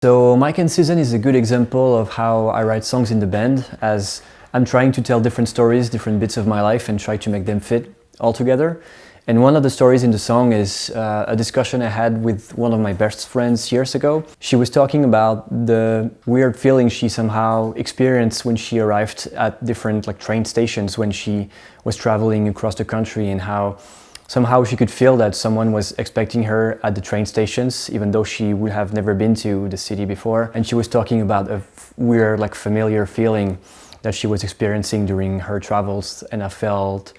So Mike and Susan is a good example of how I write songs in the band, as I'm trying to tell different stories, different bits of my life, and try to make them fit all together. And one of the stories in the song is a discussion I had with one of my best friends years ago. She was talking about the weird feeling she somehow experienced when she arrived at different train stations when she was traveling across the country, and how somehow she could feel that someone was expecting her at the train stations, even though she would have never been to the city before. And she was talking about a weird, familiar feeling that she was experiencing during her travels. And I felt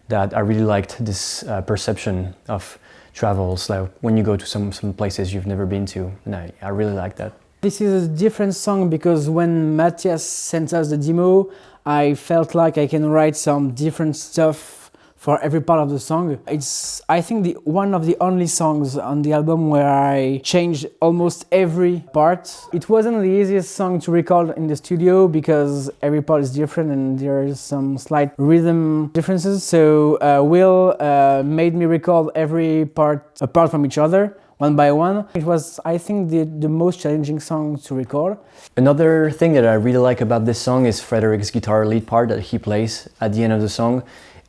that I really liked this perception of travels, like when you go to some places you've never been to. And I really like that. This is a different song because when Matthias sent us the demo, I felt like I can write some different stuff for every part of the song. It's, I think, one of the only songs on the album where I changed almost every part. It wasn't the easiest song to record in the studio because every part is different and there's some slight rhythm differences. So Will made me record every part apart from each other, one by one. It was, I think, the most challenging song to record. Another thing that I really like about this song is Frédéric's guitar lead part that he plays at the end of the song.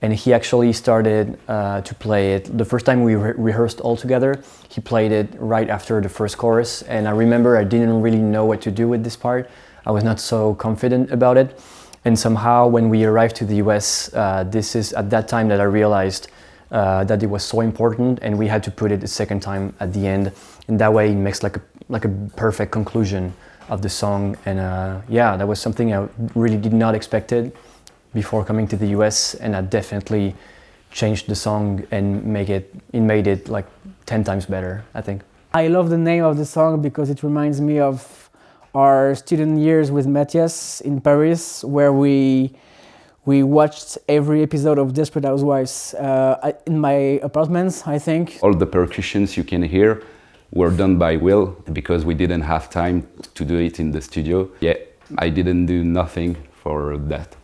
And he actually started to play it. The first time we rehearsed all together, he played it right after the first chorus. And I remember I didn't really know what to do with this part. I was not so confident about it. And somehow when we arrived to the US, this is at that time that I realized that it was so important, and we had to put it a second time at the end. And that way it makes like a perfect conclusion of the song. And yeah, that was something I really did not expect it before coming to the US, and I definitely changed the song and made it like 10 times better, I think. I love the name of the song because it reminds me of our student years with Matthias in Paris, where we watched every episode of Desperate Housewives in my apartments, I think. All the percussions you can hear were done by Will because we didn't have time to do it in the studio. Yeah, I didn't do nothing for that.